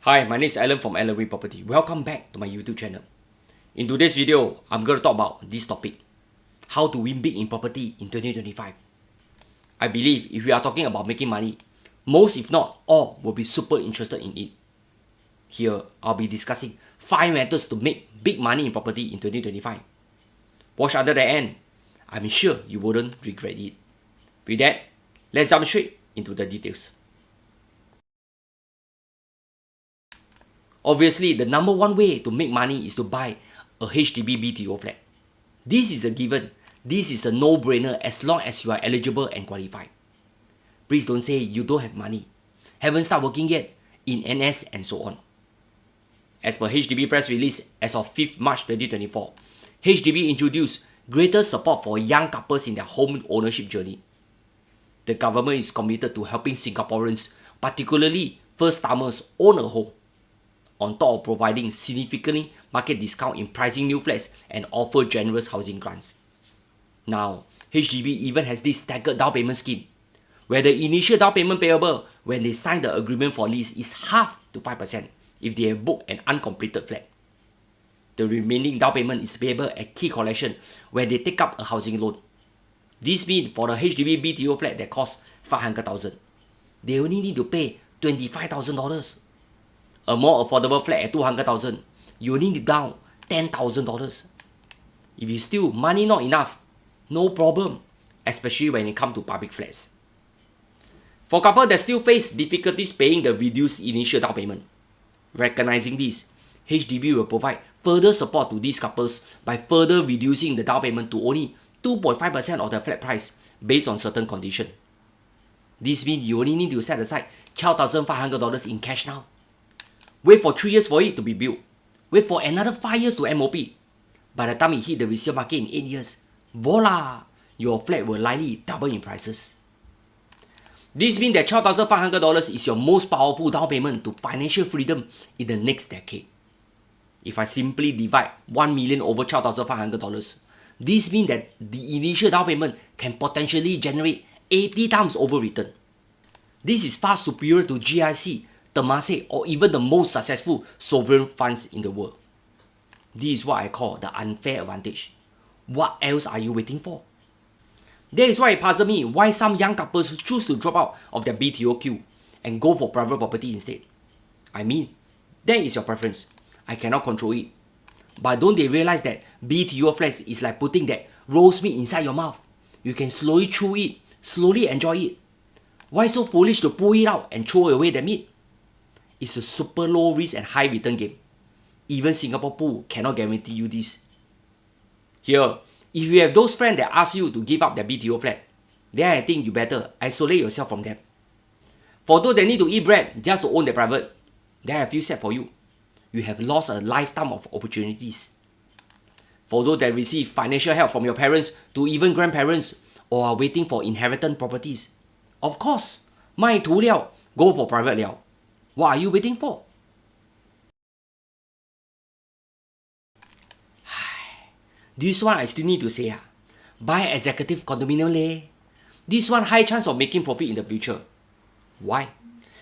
Hi, my name is Alan from Resale Properties. Welcome back to my YouTube channel. In today's video, I'm going to talk about this topic. How to win big in property in 2025. I believe if we are talking about making money, most if not all will be super interested in it. Here, I'll be discussing 5 methods to make big money in property in 2025. Watch until the end. I'm sure you wouldn't regret it. With that, let's jump straight into the details. Obviously, the number one way to make money is to buy a HDB BTO flat. This is a given. This is a no-brainer as long as you are eligible and qualified. Please don't say you don't have money, haven't started working yet, in NS and so on. As per HDB press release as of 5th March 2024, HDB introduced greater support for young couples in their home ownership journey. The government is committed to helping Singaporeans, particularly first-timers, own a home, on top of providing significant market discount in pricing new flats and offer generous housing grants. Now, HDB even has this staggered down payment scheme, where the initial down payment payable when they sign the agreement for lease is half to 5% if they have booked an uncompleted flat. The remaining down payment is payable at key collection when they take up a housing loan. This means for the HDB BTO flat that costs $500,000, they only need to pay $25,000. A more affordable flat at $200,000, you need down $10,000. If you still money not enough, no problem, especially when it comes to public flats. For couples that still face difficulties paying the reduced initial down payment, recognizing this, HDB will provide further support to these couples by further reducing the down payment to only 2.5% of the flat price based on certain conditions. This means you only need to set aside $12,500 in cash now. Wait for 3 years for it to be built. Wait for another 5 years to MOP. By the time it hit the resale market in 8 years, voila! Your flat will likely double in prices. This means that $12,500 is your most powerful down payment to financial freedom in the next decade. If I simply divide 1 million over $12,500, this means that the initial down payment can potentially generate 80 times over return. This is far superior to GIC, Temasek, or even the most successful sovereign funds in the world. This is what I call the unfair advantage. What else are you waiting for? That is why it puzzles me why some young couples choose to drop out of their BTO queue and go for private property instead. I mean, that is your preference. I cannot control it. But don't they realize that BTO flats is like putting that roast meat inside your mouth? You can slowly chew it, slowly enjoy it. Why so foolish to pull it out and throw away the meat? It's a super low risk and high return game. Even Singapore Pool cannot guarantee you this. Here, if you have those friends that ask you to give up their BTO flat, then I think you better isolate yourself from them. For those that need to eat bread just to own their private, then I feel sad for you. You have lost a lifetime of opportunities. For those that receive financial help from your parents to even grandparents or are waiting for inheritance properties, of course, 卖图了, go for private 了. What are you waiting for? This one I still need to say, buy executive condominium leh. This one high chance of making profit in the future. Why?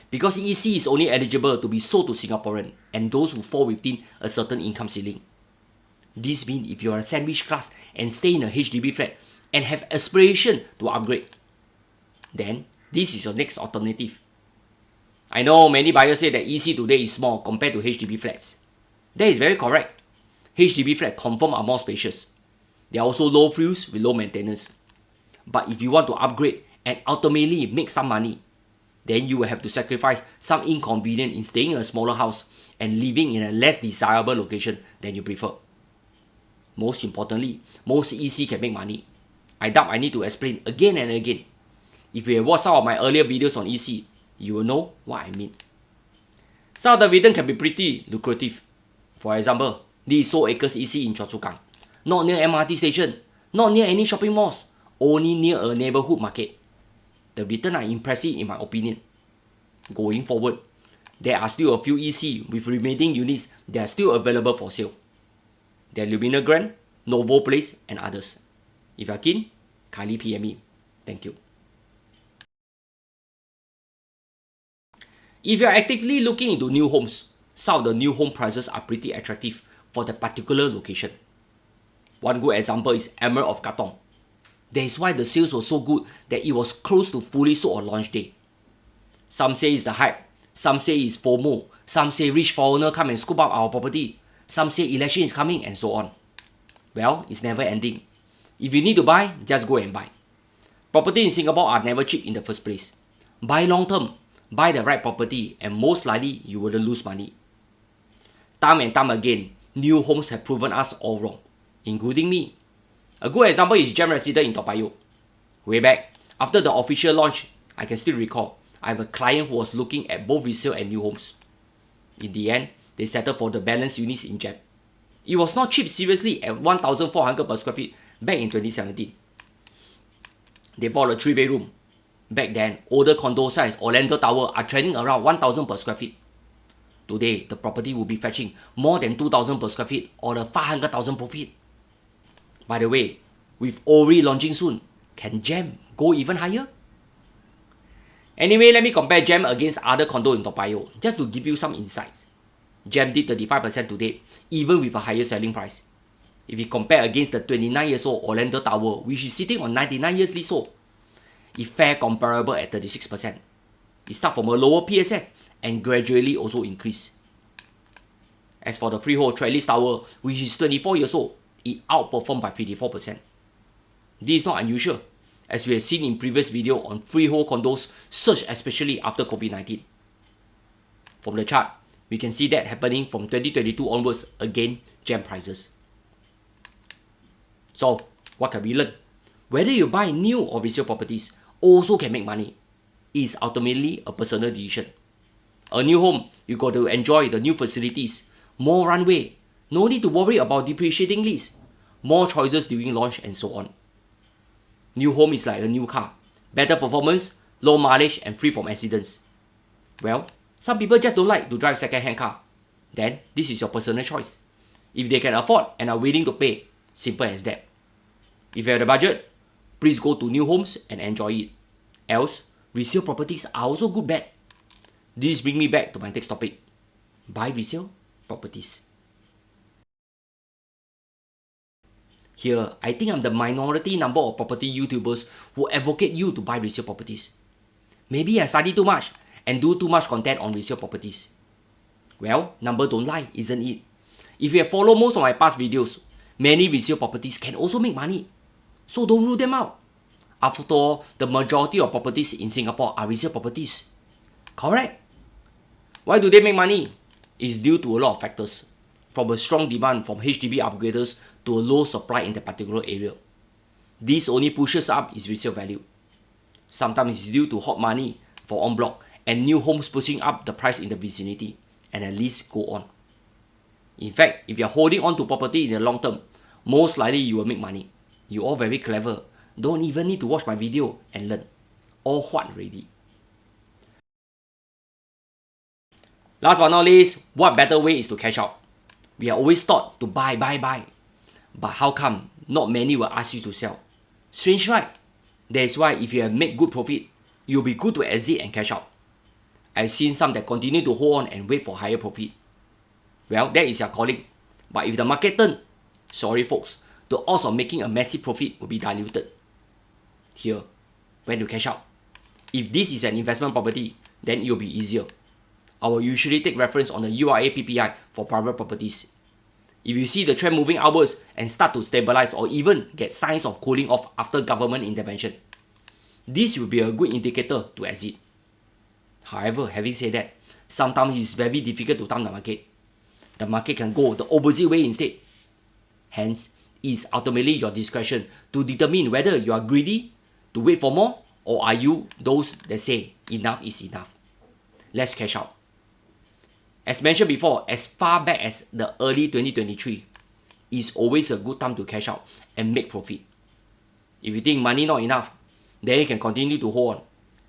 Because EC is only eligible to be sold to Singaporeans and those who fall within a certain income ceiling. This means if you are a sandwich class and stay in a HDB flat and have aspiration to upgrade, then this is your next alternative. I know many buyers say that EC today is small compared to HDB flats. That is very correct. HDB flats confirm are more spacious. They are also low frills with low maintenance. But if you want to upgrade and ultimately make some money, then you will have to sacrifice some inconvenience in staying in a smaller house and living in a less desirable location than you prefer. Most importantly, most EC can make money. I doubt I need to explain again and again. If you have watched some of my earlier videos on EC, you will know what I mean. Some of the return can be pretty lucrative. For example, this is Soul Acres EC in Choa Chu Kang. Not near MRT station, not near any shopping malls, only near a neighborhood market. The returns are impressive in my opinion. Going forward, there are still a few EC with remaining units that are still available for sale. There are Lumina Grand, Novo Place, and others. If you are keen, kindly PM me. Thank you. If you're actively looking into new homes, some of the new home prices are pretty attractive for the particular location. One good example is Emerald of Katong. That is why the sales were so good that it was close to fully sold on launch day. Some say it's the hype, some say it's FOMO, some say rich foreigner come and scoop up our property, some say election is coming, and so on. Well, it's never ending. If you need to buy, just go and buy. Property in Singapore are never cheap in the first place. Buy long term, buy the right property, and most likely you wouldn't lose money. Time and time again, new homes have proven us all wrong, including me. A good example is Gem Resident in Toa Payoh. Way back, after the official launch, I can still recall, I have a client who was looking at both resale and new homes. In the end, they settled for the balanced units in Gem. It was not cheap seriously at 1,400 per square feet back in 2017. They bought a 3-bedroom. Back then, older condo size Orlando Tower are trading around 1,000 per square feet. Today, the property will be fetching more than 2,000 per square feet or the 500,000 profit. By the way, with Ori launching soon, can Gem go even higher? Anyway, let me compare Gem against other condo in Toa Payoh, just to give you some insights. Gem did 35% today, even with a higher selling price. If you compare against the 29 years old Orlando Tower, which is sitting on 99 years leasehold, it fared comparable at 36%. It starts from a lower PSF and gradually also increase. As for the freehold Trellis Tower, which is 24 years old, it outperformed by 54%. This is not unusual, as we have seen in previous video on freehold condos surge especially after COVID-19. From the chart, we can see that happening from 2022 onwards again Gem prices. So, what can we learn? Whether you buy new or resale properties also can make money. It is ultimately a personal decision. A new home, you got to enjoy the new facilities, more runway, no need to worry about depreciating lease, more choices during launch and so on. New home is like a new car, better performance, low mileage and free from accidents. Well, some people just don't like to drive second-hand car. Then, this is your personal choice. If they can afford and are willing to pay, simple as that. If you have the budget, please go to new homes and enjoy it. Else, resale properties are also good bet. This brings me back to my next topic. Buy resale properties. Here, I think I'm the minority number of property YouTubers who advocate you to buy resale properties. Maybe I study too much and do too much content on resale properties. Well, number don't lie, isn't it? If you have followed most of my past videos, many resale properties can also make money. So don't rule them out. After all, the majority of properties in Singapore are resale properties. Correct? Why do they make money? It's due to a lot of factors, from a strong demand from HDB upgraders to a low supply in the particular area. This only pushes up its resale value. Sometimes it's due to hot money for en bloc and new homes pushing up the price in the vicinity, and at least go on. In fact, if you're holding on to property in the long term, most likely you will make money. You all very clever. Don't even need to watch my video and learn. All what already. Last but not least, what better way is to cash out? We are always taught to buy. But how come not many will ask you to sell? Strange, right? That is why if you have made good profit, you'll be good to exit and cash out. I've seen some that continue to hold on and wait for higher profit. Well, that is your calling. But if the market turns, sorry folks, the odds of making a massive profit will be diluted. Here, when to cash out? If this is an investment property, then it will be easier. I will usually take reference on the URA PPI for private properties. If you see the trend moving upwards and start to stabilize or even get signs of cooling off after government intervention, this will be a good indicator to exit. However, having said that, sometimes it's very difficult to time the market. The market can go the opposite way instead. Hence, it is ultimately your discretion to determine whether you are greedy to wait for more, or are you those that say enough is enough. Let's cash out. As mentioned before, as far back as the early 2023, it's always a good time to cash out and make profit. If you think money not enough, then you can continue to hold on.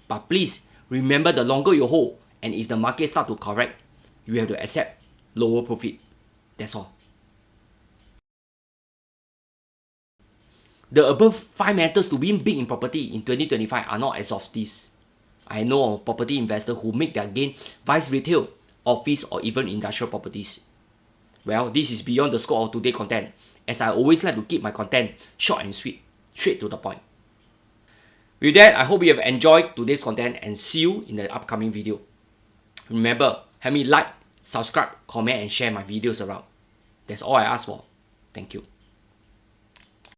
But please, remember the longer you hold, and if the market start to correct, you have to accept lower profit. That's all. The above 5 methods to win big in property in 2025 are not exhaustive. I know of property investors who make their gain via retail, office, or even industrial properties. Well, this is beyond the scope of today's content, as I always like to keep my content short and sweet, straight to the point. With that, I hope you have enjoyed today's content and see you in the upcoming video. Remember, help me like, subscribe, comment, and share my videos around. That's all I ask for. Thank you.